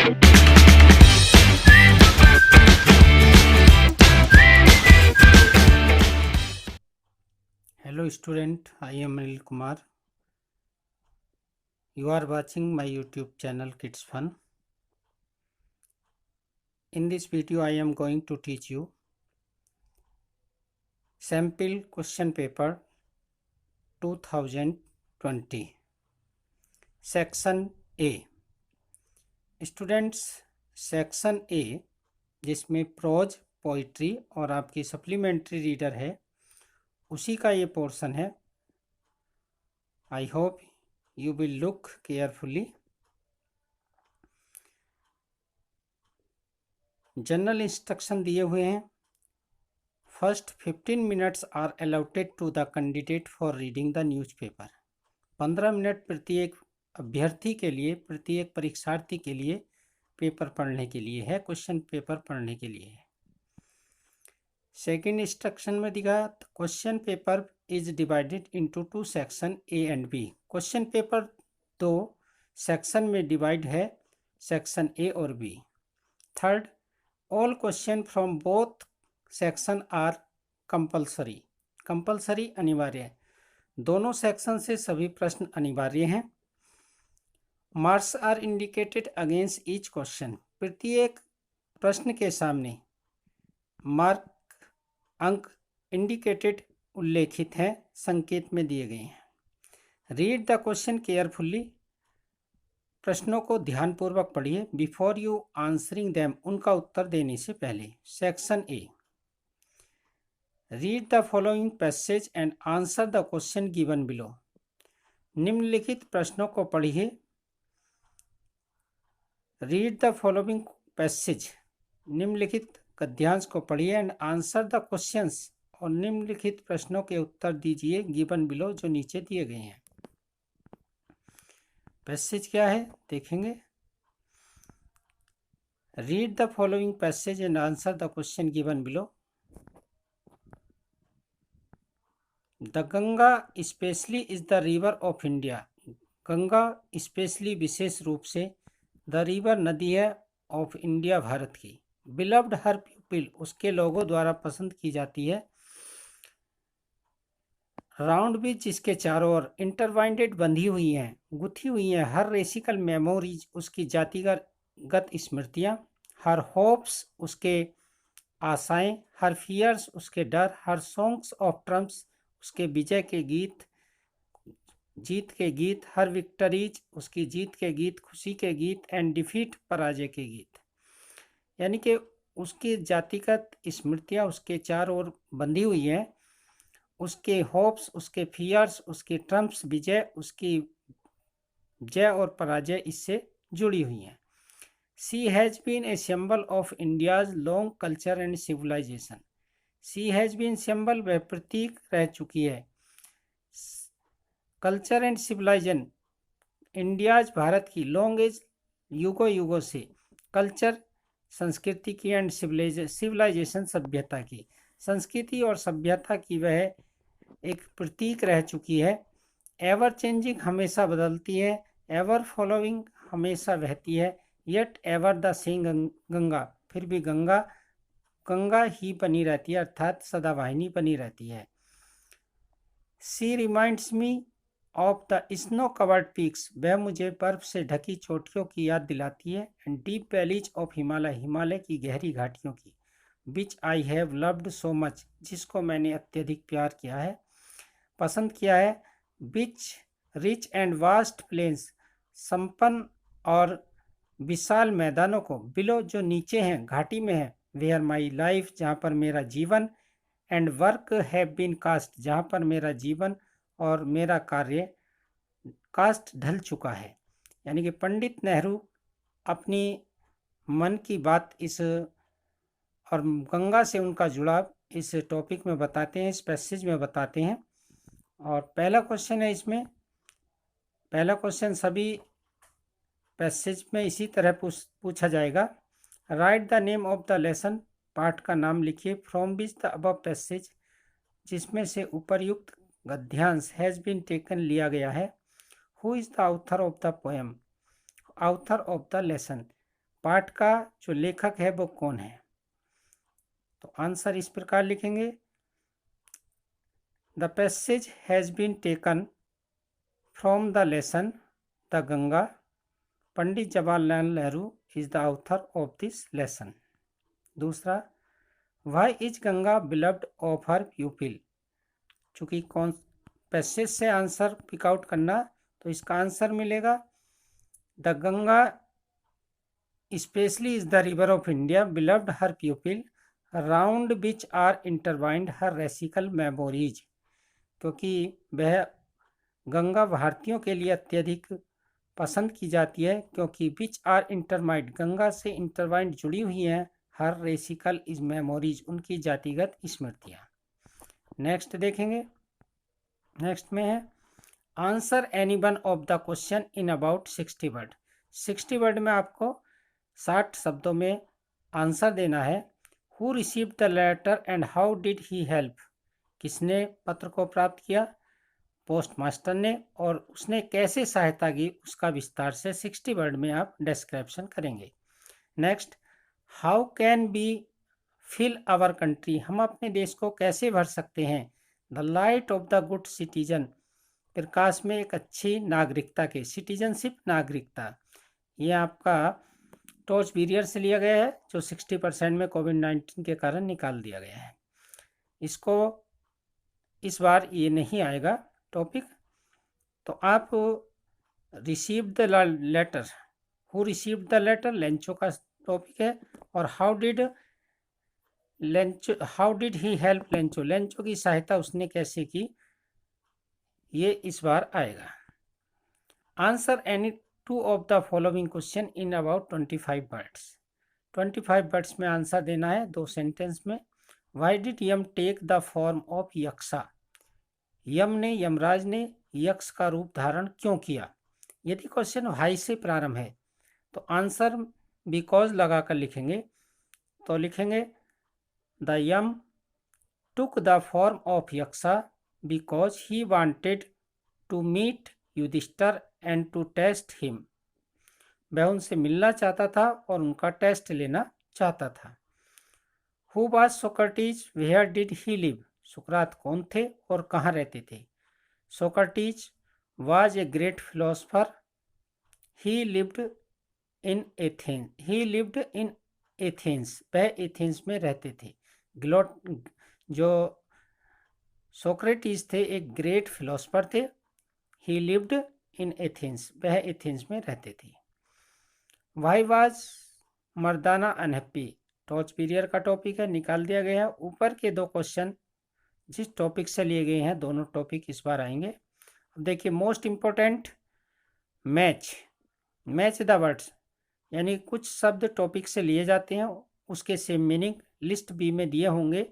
Hello student, I am Anil Kumar. You are watching my YouTube channel Kids Fun. In this video I am going to teach you sample question paper 2020 section A. Students, section A जिसमें pros, poetry और आपकी supplementary reader है, उसी का ये portion है. I hope you will look carefully. General instruction दिए हुए हैं. First 15 minutes are allotted to the candidate for reading the newspaper. 15 minute प्रत्येक अभ्यर्थी के लिए, प्रत्येक परीक्षार्थी के लिए पेपर पढ़ने के लिए है, क्वेश्चन पेपर पढ़ने के लिए है. सेकेंड इंस्ट्रक्शन में दिखा, question paper is divided into 2 section A and B. Question paper 2 section में डिवाइड है, सेक्शन ए और B. Third, all question from both section are compulsory. Compulsory अनिवार्य है, दोनों सेक्शन से सभी प्रश्न अनिवार्य हैं. Marks are indicated against each question. प्रत्येक प्रश्न के सामने मार्क, अंक इंडिकेटेड उल्लेखित हैं, संकेत में दिए गए हैं. Read the question carefully. प्रश्नों को ध्यानपूर्वक पढ़िए. बिफोर यू आंसरिंग देम, उनका उत्तर देने से पहले. Section A, read the following passage and answer the question given below. निम्नलिखित प्रश्नों को पढ़िए. रीड द फॉलोइंग पैसेज, निम्नलिखित गद्यांश को पढ़िए. एंड आंसर द क्वेश्चंस, और निम्नलिखित प्रश्नों के उत्तर दीजिए गिवन बिलो, जो नीचे दिए गए हैं. पैसेज क्या है देखेंगे. Read the following passage and answer the question given below. The Ganga specially is the river of India. Ganga specially विशेष रूप से, द रिवर नदी है, ऑफ इंडिया भारत की. बिलव्ड हर पीपल, उसके लोगों द्वारा पसंद की जाती है. राउंड विच, जिसके चारों ओर. इंटरवाइंडेड, बंधी हुई हैं, गुथी हुई हैं. हर रेसिकल मेमोरीज, उसकी जातिगत स्मृतियाँ. हर होप्स, उसके आशाएं. हर फियर्स, उसके डर. हर सॉन्ग्स ऑफ ट्रम्प्स, उसके विजय के गीत, जीत के गीत. हर विक्टरीज, उसकी जीत के गीत, खुशी के गीत. एंड डिफीट, पराजय के गीत. यानी कि उसकी जातिगत स्मृतियाँ उसके चारों ओर बंधी हुई हैं. उसके होप्स, उसके फियर्स, उसके ट्रम्प्स, विजय, उसकी जय और पराजय इससे जुड़ी हुई हैं. She has been a symbol of India's long culture and civilization. She has been symbol, वह प्रतीक रह चुकी है. कल्चर एंड सिविलाइजेशन, इंडियाज, भारत की. लॉन्ग एज, युगों युगों से. कल्चर, संस्कृति की. एंड सिविलाइजेशन, सभ्यता की. संस्कृति और सभ्यता की वह एक प्रतीक रह चुकी है. एवर चेंजिंग, हमेशा बदलती है. एवर फॉलोइंग, हमेशा बहती है. Yet ever the same Ganga, फिर भी गंगा गंगा ही बनी रहती है, अर्थात सदावाहिनी बनी रहती है. She reminds me of the snow covered peaks, वह मुझे बर्फ से ढकी चोटियों की याद दिलाती है. And deep valleys of Himalaya, Himalaya की गहरी घाटियों की. Which I have loved so much, जिसको मैंने अत्यधिक प्यार किया है, पसंद किया है. Which rich and vast plains, संपन्न और विशाल मैदानों को. बिलो, जो नीचे हैं, घाटी में है. वेयर माई लाइफ, जहाँ पर मेरा जीवन. And work have been cast, जहाँ पर मेरा जीवन और मेरा कार्य कास्ट, ढल चुका है. यानी कि पंडित नेहरू अपनी मन की बात इस और गंगा से उनका जुड़ाव इस टॉपिक में बताते हैं, इस पैसेज में बताते हैं. और पहला क्वेश्चन है इसमें. पहला क्वेश्चन सभी पैसेज में इसी तरह पूछा जाएगा. Right the name of the lesson, पाठ का नाम लिखिए. From which the above passage, जिसमें से उपर्युक्त गद्यांश हैज़ बीन टेकन, लिया गया है. Who is the author of the poem, author of the lesson, पाठ का जो लेखक है वो कौन है? तो आंसर इस प्रकार लिखेंगे, the passage has been taken from the lesson the Ganga, Pandit Jawaharlal Nehru is the author of this lesson. दूसरा, why is Ganga beloved of her pupil, चूंकि कौन पैसेज से आंसर पिक आउट करना, तो इसका आंसर मिलेगा the Ganga specially is the river of India beloved her pupil round which are intertwined her racial memories, क्योंकि वह गंगा भारतीयों के लिए अत्यधिक पसंद की जाती है, क्योंकि विच आर इंटरमाइंड गंगा से इंटरवाइंड जुड़ी हुई हैं हर रेसिकल इज मेमोरीज उनकी जातिगत स्मृतियाँ। नेक्स्ट देखेंगे, नेक्स्ट में है answer any one of the question in about 60 word. 60 word में आपको 60 शब्दों में आंसर देना है। Who received the letter and how did he help, किसने पत्र को प्राप्त किया? पोस्ट मास्टर ने, और उसने कैसे सहायता की उसका विस्तार से 60 वर्ड में आप डिस्क्रिप्शन करेंगे। Next, how can be fill our country, हम अपने देश को कैसे भर सकते हैं? The light of the good citizen, प्रकाश में एक अच्छी नागरिकता के, सिटीजनशिप नागरिकता, ये आपका टॉर्च बीरियर से लिया गया है जो 60% में कोविड-19 के कारण निकाल दिया गया है। इसको इस बार ये नहीं आएगा टॉपिक। तो आप receive the letter, who receive the letter Lencho का टॉपिक है, और how did he help Lencho, Lencho की सहायता उसने कैसे की, ये इस बार आएगा। Answer any 2 of the following question in about 25 words. 25 words में आंसर देना है 2 सेंटेंस में। Why did Yam take the form of Yaksha, Yam ने, यमराज ने यक्ष का रूप धारण क्यों किया? यदि क्वेश्चन वाई से प्रारंभ है तो आंसर बिकॉज लगाकर लिखेंगे। तो लिखेंगे the Yama took the form of Yaksha because he wanted to meet Yudhishthira and to test him, वह उनसे मिलना चाहता था और उनका टेस्ट लेना चाहता था। Who was Socrates, where did he live, सुकरात कौन थे और कहाँ रहते थे? Socrates was a great philosopher, he lived in Athens, वह एथेंस में रहते थे। जो सोक्रेटिस थे एक ग्रेट फिलोसफर थे, ही लिव्ड इन एथेंस, वह एथेंस में रहते थे। Why was Mardana unhappy, torch period का टॉपिक है, निकाल दिया गया है। ऊपर के 2 क्वेश्चन जिस टॉपिक से लिए गए हैं दोनों टॉपिक इस बार आएंगे। अब देखिए most important, match the words, यानी कुछ शब्द टॉपिक से लिए जाते हैं, उसके सेम मीनिंग लिस्ट बी में दिए होंगे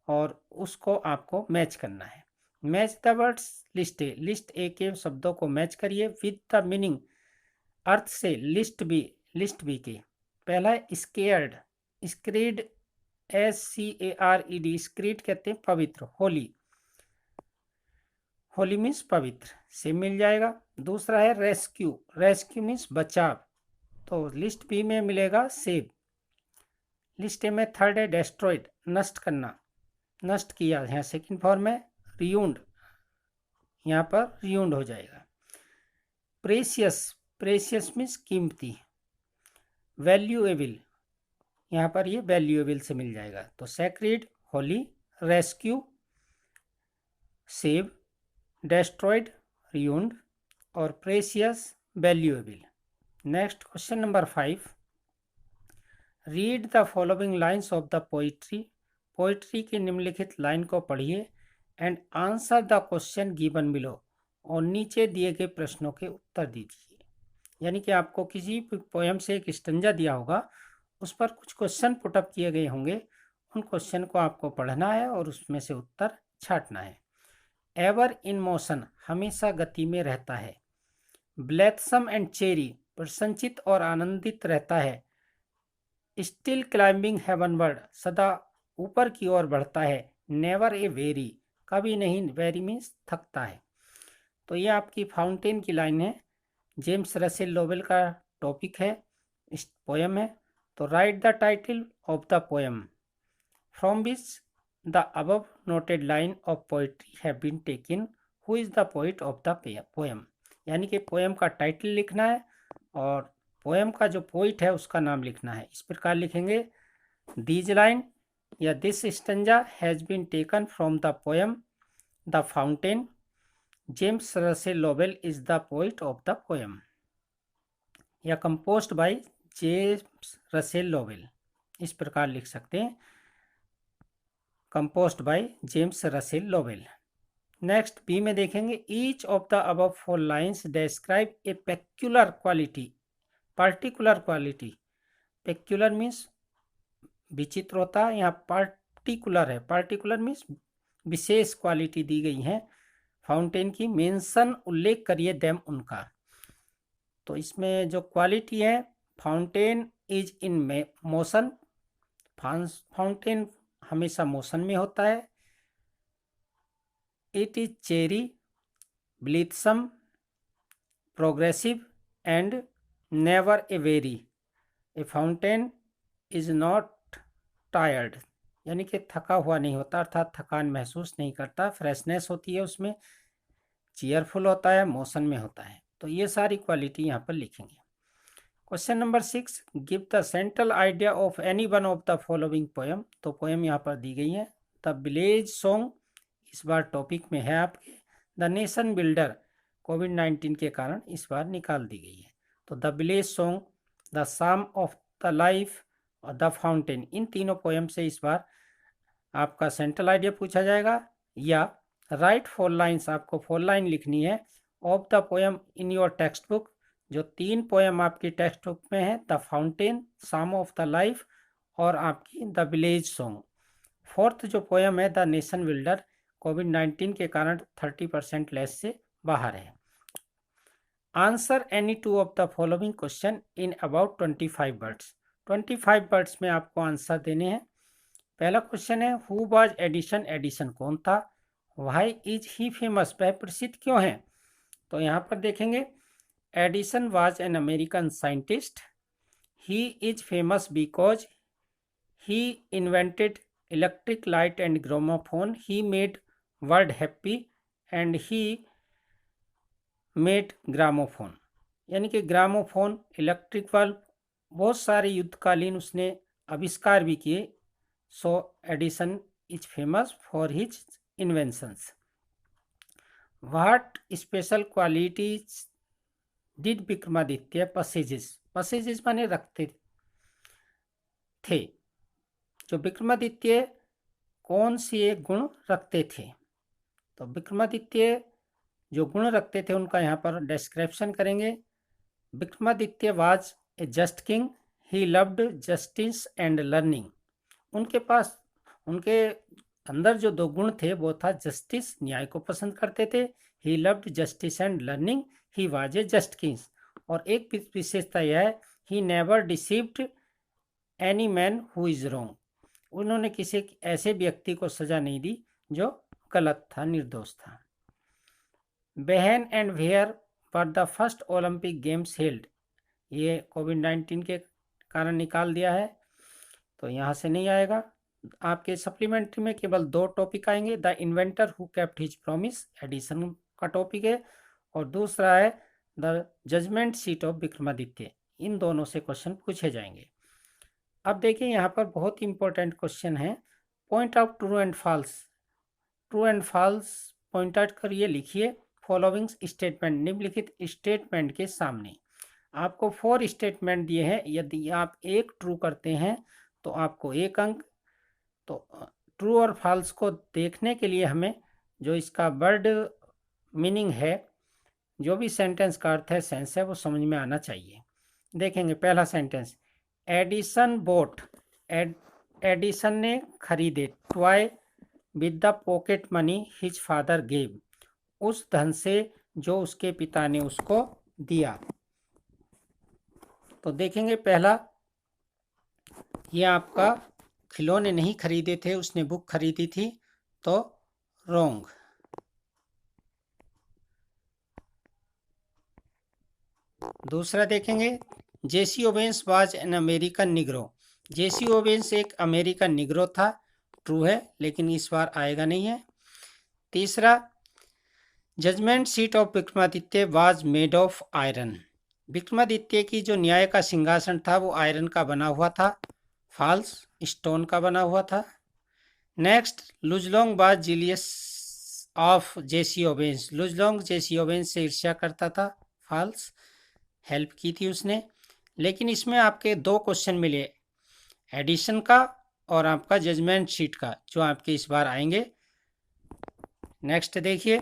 और उसको आपको मैच करना है। Match the words list A, list A के शब्दों को मैच करिए विद द मीनिंग, अर्थ से लिस्ट बी के। पहला है स्केयर्ड, स्क्रीड, SCARED, स्क्रीड कहते हैं पवित्र, होली मीन्स पवित्र, से मिल जाएगा। दूसरा है रेस्क्यू मीन्स बचाव, तो लिस्ट बी में मिलेगा सेव। लिस्ट ए में थर्ड है डेस्ट्रॉयड, नष्ट करना, नष्ट किया, यहाँ सेकंड फॉर्म है। रियूंड, यहाँ पर रियूंड हो जाएगा। प्रेशियस मीन्स कीमती। वैल्यूएबल, यहाँ पर ये वैल्यूएबल से मिल जाएगा। तो sacred holy, rescue save, destroyed ruined, और precious valuable. Next question number 5, read the following lines of the poetry की निम्नलिखित लाइन को पढ़िए and answer the question given below, और नीचे दिए गए प्रश्नों के उत्तर दीजिए। यानी कि आपको किसी पोयम से एक स्टंजा दिया होगा, उस पर कुछ क्वेश्चन पुटअप किए गए होंगे, उन क्वेश्चन को आपको पढ़ना है और उसमें से उत्तर छांटना है। एवर इन मोशन, हमेशा गति में रहता है। ब्लेथसम एंड चेरी, प्रसन्नचित और आनंदित रहता है। स्टिल क्लाइंबिंग हेवनवर्ड, सदा ऊपर की ओर बढ़ता है। नेवर ए वेरी, कभी नहीं, वेरी मीन्स थकता है। तो ये आपकी फाउंटेन की लाइन है, जेम्स रसेल लोवेल का टॉपिक है, इस पोयम है। तो write the title of the poem from which the above noted line of poetry have been taken, who is the poet of the poem. यानी कि poem का title लिखना है और पोएम का जो पोइट है उसका नाम लिखना है। इस प्रकार लिखेंगे, दीज लाइन या this stanza has been taken from the poem the fountain, James Russell Lowell is the poet of the poem, या composed by James Russell Lowell. इस प्रकार लिख सकते हैं, composed by James Russell Lowell. Next B में देखेंगे, each of the above 4 lines describe a peculiar quality, particular quality. Peculiar means विचित्र होता है, यहाँ पार्टिकुलर है, पार्टिकुलर मीन्स विशेष क्वालिटी दी गई है फाउंटेन की, मेंशन उल्लेख करिए देम उनका। तो इसमें जो क्वालिटी है, fountain is in motion, fountain हमेशा मोशन में होता है। It is cheery, blithesome, progressive and never a weary. A fountain is not tired, यानी कि थका हुआ नहीं होता, अर्थात थकान महसूस नहीं करता, फ्रेशनेस होती है उसमें, चीयरफुल होता है, मोशन में होता है। तो ये सारी क्वालिटी यहाँ पर लिखेंगे। Question number 6, give the central idea of any one of the following poem. तो पोएम यहाँ पर दी गई है। द विलेज सॉन्ग इस बार टॉपिक में है आपके। द नेशन बिल्डर कोविड-19 के कारण इस बार निकाल दी गई है। तो the village song, the psalm of the life और द फाउंटेन, इन तीनों पोएम से इस बार आपका सेंट्रल आइडिया पूछा जाएगा। या राइट 4 लाइन्स, आपको 4 लाइन लिखनी है of the poem in your text book. जो 3 पोएम आपकी टेक्स्ट बुक में है, the fountain, psalm of the life और आपकी द विलेज सॉन्ग। 4th जो पोएम है, द नेशन बिल्डर, कोविड-19 के कारण 30% लेस से बाहर है। Answer any 2 of the following question in about 25 words. 25 words में आपको आंसर देने हैं। पहला क्वेश्चन है, हु वाज एडिसन, एडिसन कौन था। व्हाई इज ही फेमस, वह प्रसिद्ध क्यों है। तो यहाँ पर देखेंगे, Edison was an American scientist, he is famous because he invented electric light and gramophone, he made world happy and he made gramophone. यानी कि ग्रामोफोन, इलेक्ट्रिक बल्ब, बहुत सारे युद्धकालीन उसने आविष्कार भी किए। So Edison is famous for his inventions. What special qualities did Vikramaditya possesses, possesses माने रखते थे। जो विक्रमादित्य कौन से गुण रखते थे। तो विक्रमादित्य जो गुण रखते थे उनका यहाँ पर डिस्क्रिप्शन करेंगे। Vikramaditya was a just king, he loved justice and learning. उनके पास, उनके अंदर जो 2 गुण थे वो था जस्टिस, न्याय को पसंद करते थे, he loved justice and learning, he was a just king. और एक विशेषता यह है, he never deceived any man who is wrong. उन्होंने किसी ऐसे व्यक्ति को सजा नहीं दी जो गलत था, निर्दोष था। When and where were the first Olympic games held, ये कोविड-19 के कारण निकाल दिया है, तो यहाँ से नहीं आएगा। आपके सप्लीमेंट्री में केवल 2 टॉपिक आएंगे। The inventor who kept his promise, Edison का टॉपिक है, और दूसरा है the judgment seat of Vikramaditya. इन दोनों से क्वेश्चन पूछे जाएंगे। अब देखिए यहाँ पर बहुत इंपॉर्टेंट क्वेश्चन है, point out true and false. True and false point out करिए, लिखिए फॉलोइंग स्टेटमेंट, निम्नलिखित स्टेटमेंट के सामने। आपको 4 स्टेटमेंट दिए हैं, यदि आप एक ट्रू करते हैं तो आपको 1 अंक। तो ट्रू और फॉल्स को देखने के लिए हमें जो इसका वर्ड मीनिंग है, जो भी सेंटेंस का अर्थ है, सेंस है, वो समझ में आना चाहिए। देखेंगे पहला सेंटेंस, एडिसन बोट, एडिसन ने खरीदे, toy with the pocket money his father gave, उस धन से जो उसके पिता ने उसको दिया। तो देखेंगे पहला, ये आपका खिलौने नहीं खरीदे थे, उसने बुक खरीदी थी, तो रॉन्ग। दूसरा देखेंगे, Jesse Owens was an American negro. Jesse Owens एक अमेरिकन निग्रो था, ट्रू है, लेकिन इस बार आएगा नहीं है। तीसरा, judgement seat of Vikramaditya was made of iron. Vikramaditya की जो न्याय का सिंहासन था वो आयरन का बना हुआ था, फॉल्स, स्टोन का बना हुआ था। Next, Luz Long was jealous of Jesse Owens. Luz Long Jesse Owens से ईर्ष्या करता था, फॉल्स, हेल्प की थी उसने। लेकिन इसमें आपके 2 क्वेश्चन मिले, एडिशन का और आपका जजमेंट शीट का, जो आपके इस बार आएंगे। नेक्स्ट देखिए,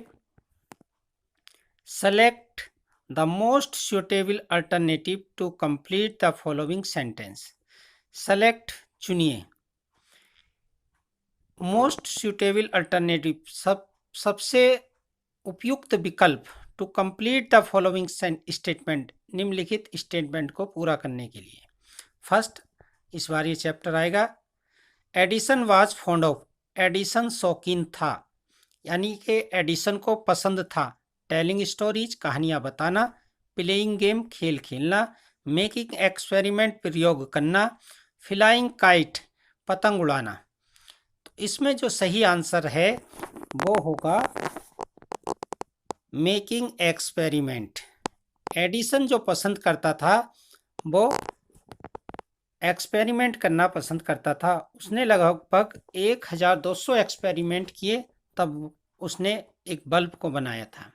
select the most suitable alternative to complete the following sentence. Select, चुनिए, मोस्ट सुटेबल अल्टरनेटिव, सबसे उपयुक्त विकल्प, to complete the following statement, निम्नलिखित स्टेटमेंट को पूरा करने के लिए। फर्स्ट, इस बार ये चैप्टर आएगा, Edison was fond of. Edison शौकीन था, यानी कि एडिसन को पसंद था। टेलिंग स्टोरीज, कहानियाँ बताना। प्लेइंग गेम, खेल खेलना। मेकिंग एक्सपेरिमेंट, प्रयोग करना। फ्लाइंग काइट, पतंग उड़ाना। तो इसमें जो सही आंसर है वो होगा मेकिंग एक्सपेरिमेंट। एडिसन जो पसंद करता था वो एक्सपेरिमेंट करना पसंद करता था। उसने लगभग 1200 एक्सपेरिमेंट किए, तब उसने एक बल्ब को बनाया था।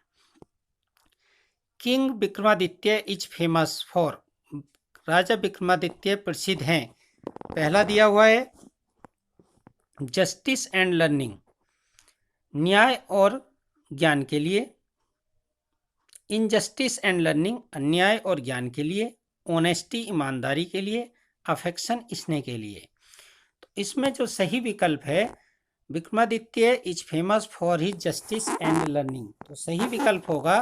King Vikramaditya is famous for. राजा विक्रमादित्य प्रसिद्ध हैं, पहला दिया हुआ है जस्टिस एंड लर्निंग, न्याय और ज्ञान के लिए। इनजस्टिस एंड लर्निंग, अन्याय और ज्ञान के लिए। ऑनेस्टी, ईमानदारी के लिए। अफेक्शन, स्नेह के लिए। तो इसमें जो सही विकल्प है, Vikramaditya is famous for his justice and learning, तो सही विकल्प होगा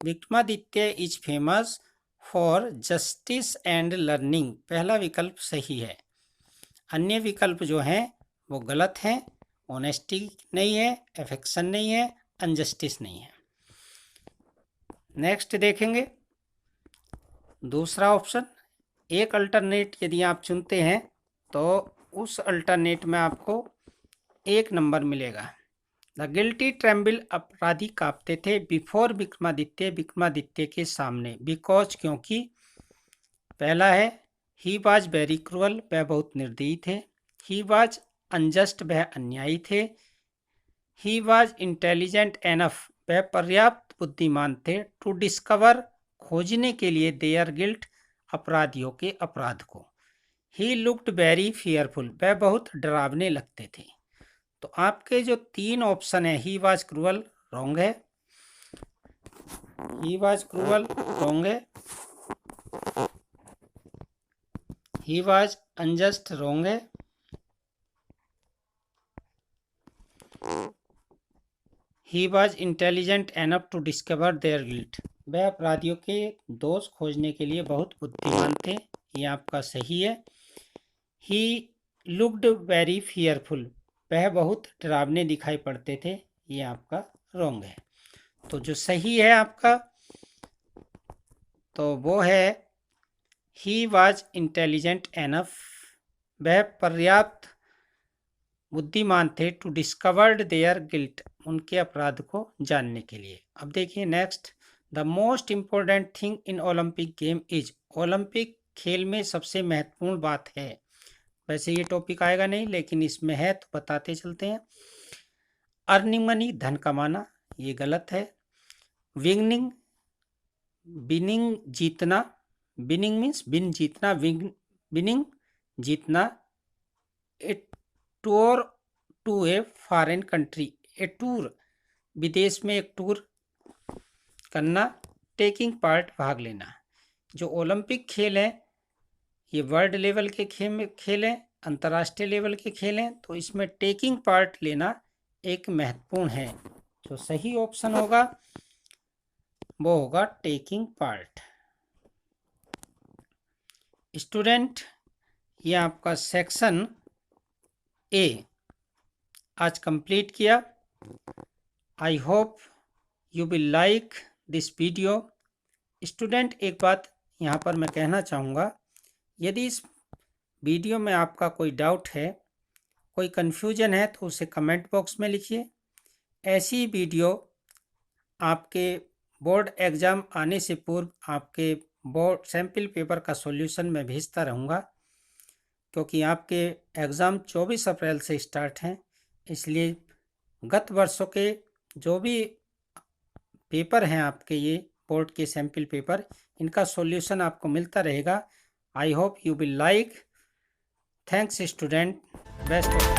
Vikramaditya is famous for justice and learning. पहला विकल्प सही है, अन्य विकल्प जो हैं वो गलत हैं। ऑनेस्टी नहीं है, अफेक्शन नहीं है, अनजस्टिस नहीं है। नेक्स्ट देखेंगे, दूसरा ऑप्शन, एक अल्टरनेट यदि आप चुनते हैं तो उस अल्टरनेट में आपको 1 नंबर मिलेगा। द गिल्टी ट्रेम्बल, अपराधी कांपते थे। बिफोर विक्रमादित्य, विक्रमादित्य के सामने। बिकॉज, क्योंकि। पहला है ही वाज वेरी क्रूअल, वह बहुत निर्दयी थे। ही वाज अनजस्ट, वह अन्यायी थे। ही वाज इंटेलिजेंट एनफ, वह पर्याप्त बुद्धिमान थे। टू डिस्कवर, खोजने के लिए। देयर गिल्ट, अपराधियों के अपराध को। ही लुक्ड वेरी फियरफुल, वह बहुत डरावने लगते थे। तो आपके जो 3 ऑप्शन है, ही वाज क्रूअल रॉन्ग है, ही वाज क्रूअल रॉन्ग है, ही वाज अनजस्ट रॉन्ग है, he was intelligent enough to discover their guilt, वह अपराधियों के दोष खोजने के लिए बहुत बुद्धिमान थे, ये आपका सही है। ही लुक्ड वेरी फियरफुल, वह बहुत डरावने दिखाई पड़ते थे, ये आपका रॉन्ग है। तो जो सही है आपका, तो वो है ही वाज इंटेलिजेंट एनफ, वह पर्याप्त बुद्धिमान थे। टू डिस्कवर्ड देयर गिल्ट, उनके अपराध को जानने के लिए। अब देखिए next, the most important thing in Olympic game is. Olympic खेल में सबसे महत्वपूर्ण बात है, वैसे ये टॉपिक आएगा नहीं लेकिन इसमें है तो बताते चलते हैं। अर्निंग मनी, धन कमाना, ये गलत है। विनिंग, विनिंग जीतना, विनिंग मीन्स विन जीतना, विनिंग जीतना। A tour to a foreign country, a tour, विदेश में एक टूर करना। टेकिंग पार्ट, भाग लेना। जो ओलंपिक खेल हैं ये वर्ल्ड लेवल के खेल हैं, अंतर्राष्ट्रीय लेवल के खेल हैं, तो इसमें टेकिंग पार्ट लेना एक महत्वपूर्ण है। जो सही ऑप्शन होगा वो होगा टेकिंग पार्ट। स्टूडेंट, ये आपका सेक्शन ए आज कंप्लीट किया। आई hope you will like this video. Student, एक बात यहाँ पर मैं कहना चाहूँगा यदि इस वीडियो में आपका कोई डाउट है, कोई कन्फ्यूजन है, तो उसे कमेंट बॉक्स में लिखिए। ऐसी वीडियो आपके बोर्ड एग्ज़ाम आने से पूर्व आपके बोर्ड सैम्पल पेपर का सॉल्यूशन मैं भेजता रहूँगा, क्योंकि आपके एग्ज़ाम 24 अप्रैल से स्टार्ट हैं। इसलिए गत वर्षों के जो भी पेपर हैं आपके, ये बोर्ड के सैम्पल पेपर, इनका सॉल्यूशन आपको मिलता रहेगा। आई hope you will like. Thanks student, best of